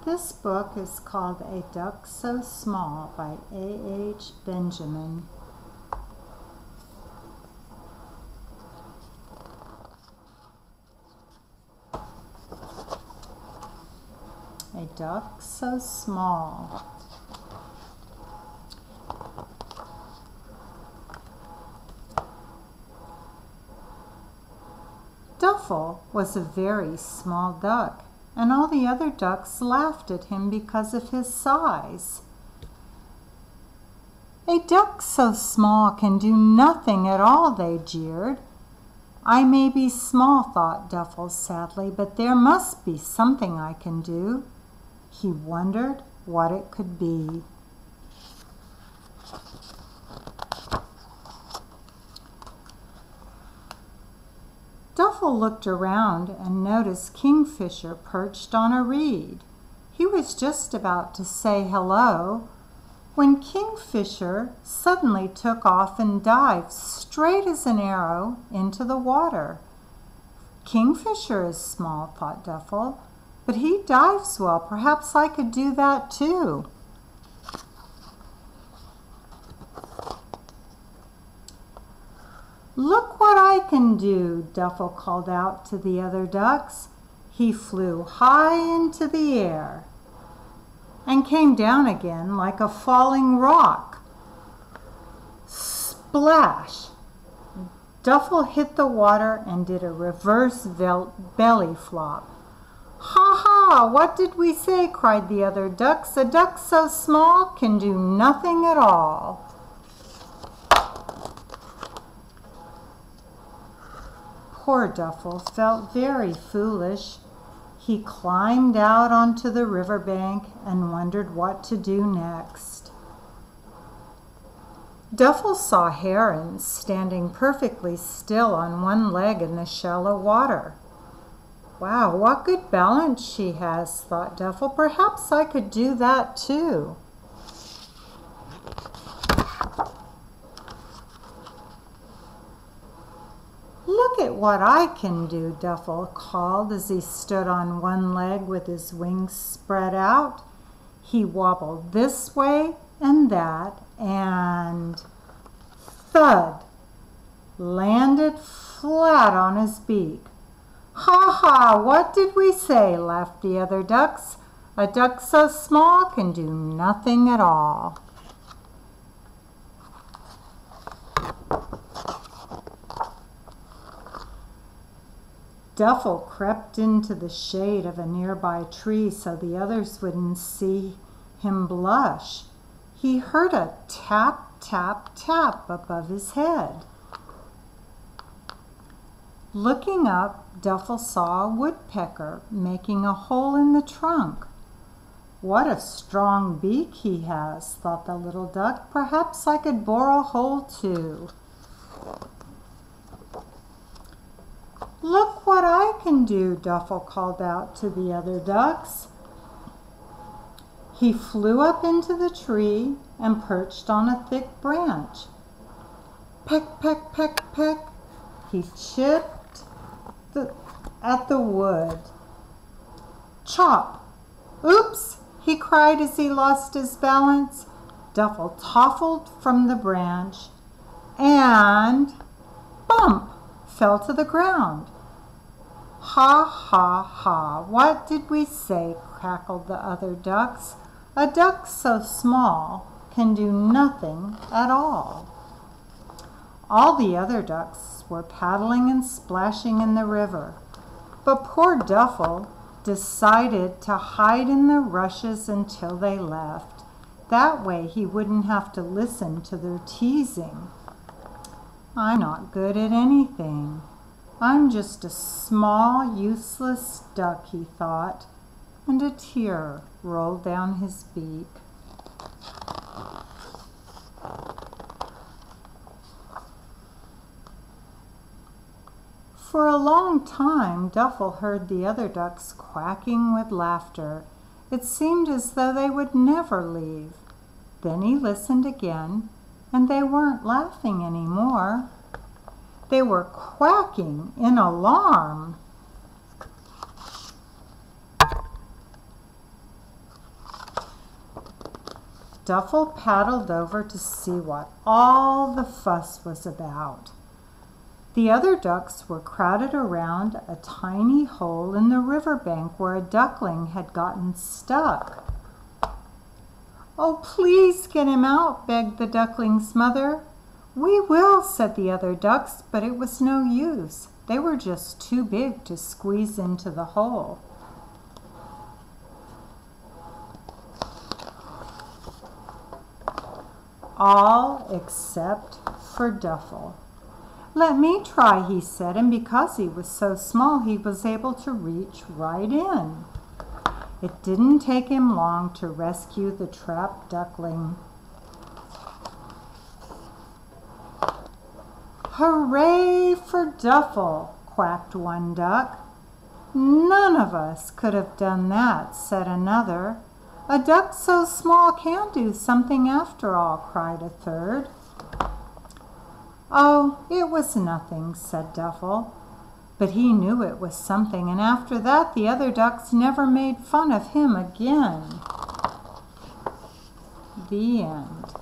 This book is called A Duck So Small by A.H. Benjamin. A duck so small. Duffel was a very small duck, and all the other ducks laughed at him because of his size. A duck so small can do nothing at all, they jeered. I may be small, thought Duffel sadly, but there must be something I can do. He wondered what it could be. Duffel looked around and noticed Kingfisher perched on a reed. He was just about to say hello when Kingfisher suddenly took off and dived straight as an arrow into the water. Kingfisher is small, thought Duffel, but he dives well. Perhaps I could do that too. Look what I can do, Duffel called out to the other ducks. He flew high into the air and came down again like a falling rock. Splash! Duffel hit the water and did a reverse belly flop. Ha ha! What did we say? Cried the other ducks. A duck so small can do nothing at all. Poor Duffel felt very foolish. He climbed out onto the riverbank and wondered what to do next. Duffel saw herons standing perfectly still on one leg in the shallow water. Wow, what good balance she has, thought Duffel. Perhaps I could do that too. Look at what I can do, Duffel called as he stood on one leg with his wings spread out. He wobbled this way and that and thud, landed flat on his beak. Ha ha, what did we say? Laughed the other ducks. A duck so small can do nothing at all. Duffel crept into the shade of a nearby tree so the others wouldn't see him blush. He heard a tap, tap, tap above his head. Looking up, Duffel saw a woodpecker making a hole in the trunk. What a strong beak he has, thought the little duck. Perhaps I could bore a hole too. Look what I can do, Duffel called out to the other ducks. He flew up into the tree and perched on a thick branch. Peck, peck, peck, peck. He chipped at the wood. Chop! Oops! He cried as he lost his balance. Duffel toppled from the branch and bump! Fell to the ground. Ha ha ha, what did we say? Cackled the other ducks. A duck so small can do nothing at all. All the other ducks were paddling and splashing in the river, but poor Duffel decided to hide in the rushes until they left. That way he wouldn't have to listen to their teasing. I'm not good at anything. I'm just a small, useless duck, he thought, and a tear rolled down his beak. For a long time, Duffel heard the other ducks quacking with laughter. It seemed as though they would never leave. Then he listened again, and they weren't laughing anymore. They were quacking in alarm. Duffel paddled over to see what all the fuss was about. The other ducks were crowded around a tiny hole in the riverbank where a duckling had gotten stuck. "Oh, please get him out," begged the duckling's mother. "We will," said the other ducks, but it was no use. They were just too big to squeeze into the hole. All except for Duffel. "Let me try," he said, and because he was so small, he was able to reach right in. It didn't take him long to rescue the trapped duckling. "Hooray for Duffel!" quacked one duck. "None of us could have done that," said another. "A duck so small can do something after all," cried a third. "Oh, it was nothing," said Duffel. But he knew it was something, and after that the other ducks never made fun of him again. The end.